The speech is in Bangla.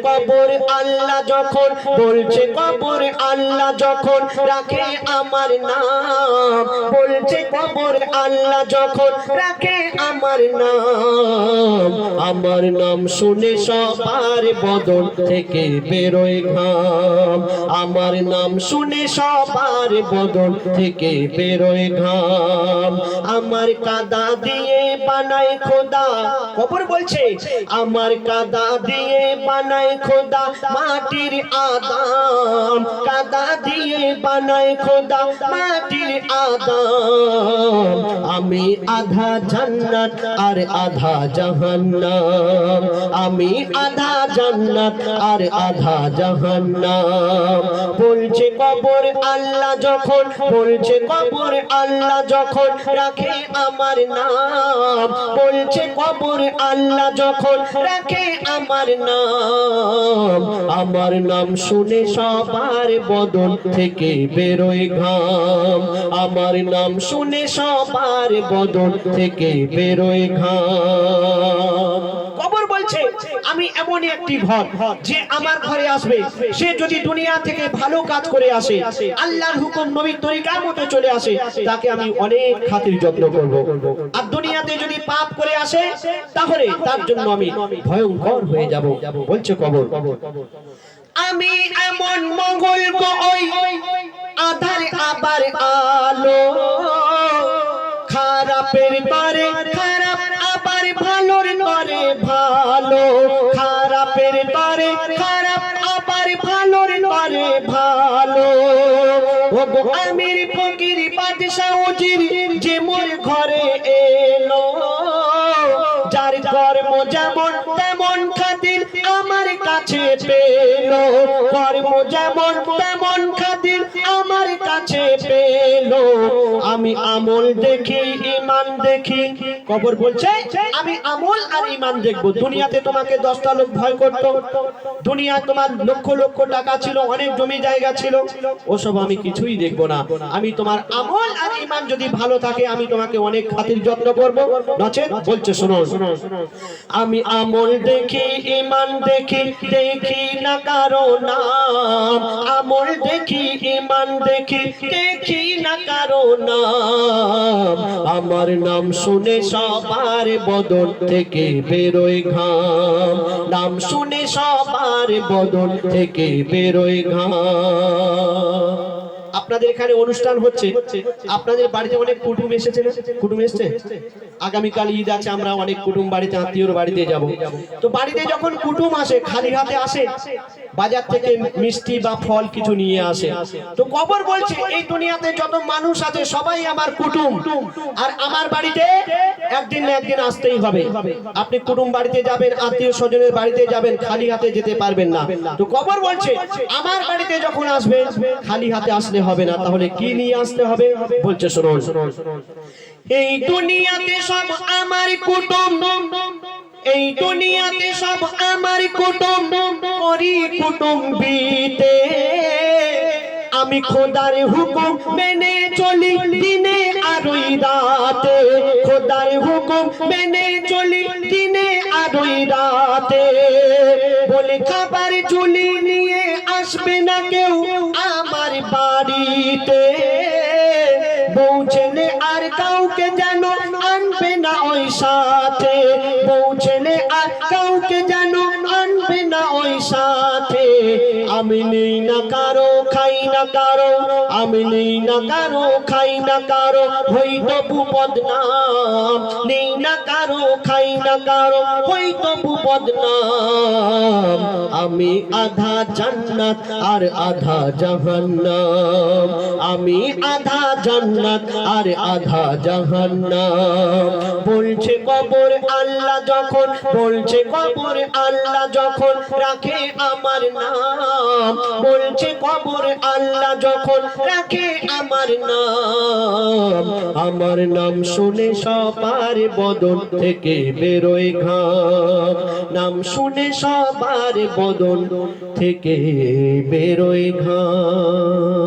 কবর আল্লাহ যখন, বলছে কবর আল্লাহ যখন রাখে আমার নাম, বলছে কবর আল্লাহ যখন রাখে আমার নাম শুনে সবার বদন থেকে বেরোয় ঘাম, আমার নাম শুনে সবার বদন থেকে বেরোয় ঘাম। আমার কাদা দিয়ে বানায় খোদা, কবর বলছে আমার কাদা দিয়ে বানায় খোদা মাটির আদম, কাদা দিয়ে বানায় খোদা মাটির আদম। আমি আধা জান্নাত আর আধা জাহান্নাম, আমি আধা জান্নাত আর আধা জাহান্নাম। বলছে কবর আল্লাহ যখন, বলছে কবর আল্লাহ যখন রাখে আমার নাম, বলছে কবর আল্লাহ যখন রাখে আমার নাম শুনে সবার বদন থেকে বেরোয় ঘাম, আমার নাম শুনে সবার বদন থেকে বেরোয় ঘাম। কবর বলছে আমি এমনই একটি ঘর, যে আমার ঘরে আসবে সে যদি দুনিয়া থেকে ভালো কাজ করে আসে, আল্লাহর হুকুম নবীর তরিকার মতো চলে আসে, তাকে আমি অনেক খাতির যত্ন করব। আর দুনিয়াতে যদি পাপ করে আসে তাহলে তার জন্য আমি ভয়ঙ্কর হয়ে যাব। বলছে কবর আমি এমন মঙ্গল গো ওই আধার আবার আলো, খারাপের তরে খারাপ আবার ভালোর তরে ভালো, খারাপের তরে খারাপ আবার ভালোর তরে ভালো। ও গো আমির ফকির বাদশা উজির যে মোর ঘরে এলো, যার কর্ম যেমন তেমন খাতির আমার কাছে পেলো, কর্ম যেমন তেমন খাতির আমার কাছে পেলো। আমি আমল দেখি ঈমান দেখি, কবর বলছে আমি আমল আর ঈমান দেখবো। দুনিয়াতে তোমাকে 10টা লোক ভয় করত, দুনিয়া তোমার লক্ষ লক্ষ টাকা ছিল, অনেক জমি জায়গা ছিল, ওসব আমি কিছুই দেখবো না। আমি তোমার আমল আর ঈমান যদি ভালো থাকে আমি তোমাকে অনেক খাতির যত্ন করবো, নচেত বলছে শোনো আমি আমল দেখি ঈমান দেখি, দেখি না কারো নাম, আমল দেখি ঈমান দেখি, দেখি না কারো নাম। আমার নাম শুনে সবার বদন থেকে বেরোয় ঘাম, নাম শুনে সবার বদন থেকে বেরোয় ঘাম। আপনাদের এখানে অনুষ্ঠান হচ্ছে, আপনাদের বাড়িতে অনেক কুটুম এসেছে না? কুটুম এসেছে? আগামীকাল ঈদ আছে, আমরা অনেক কুটুম বাড়িতে, আত্মীয়র বাড়িতে যাব। তো বাড়িতে যখন কুটুম আসে খালি হাতে আসে, বাজার থেকে মিষ্টি বা ফল কিছু নিয়ে আসে। তো কবর বলছে এই দুনিয়াতে যত মানুষ আছে সবাই আমার কুটুম, আর আমার বাড়িতে একদিন না একদিন আসতেই হবে। আপনি কুটুম বাড়িতে যাবেন, আত্মীয় স্বজনের বাড়িতে যাবেন, খালি হাতে যেতে পারবেন না। তো কবর বলছে আমার বাড়িতে যখন আসবেন খালি হাতে আসলে হবে না, তাহলে কি নিয়ে আসতে হবে? বলছে শুনুন, এই দুনিয়াতে সব আমার কুটুম, এই দুনিয়াতে সব আমার কুটুম, করি কুটুম্বিতে আমি খোদার হুকুম মেনে চলি দিনে আর ওই রাতে, খোদার হুকুম মেনে চলি দিনে আর ওই রাতে। বলে খাবার ঝুলি নিয়ে আসবে না কেউ আমার বাড়িতে, বউ ছেলে আর কাউকে যেন আনবে না ওই সাথে, বউ ছেলে আর কাউকে যেন আনবে না ওই সাথে। আমি নেই না কারো খাই না কারো, আমি নেই না কারো খাই না কারো, হইতো বদনাম, নেই না কারো খাই না কারো, হইতো বদনাম। আমি আধা জান্নাত আর আধা জাহান্নাম, আমি আধা জান্নাত আর আধা জাহান্নাম। বলছে কবর আল্লাহ যখন, বলছে কবর আল্লাহ যখন রাখে আমার নাম, বলছে কবর আল্লাহ যখন রাখে আমার নাম শুনে সবার বদন থেকে বেরোয় ঘাম, নাম শুনে সবার বদন থেকে বেরোয় ঘাম।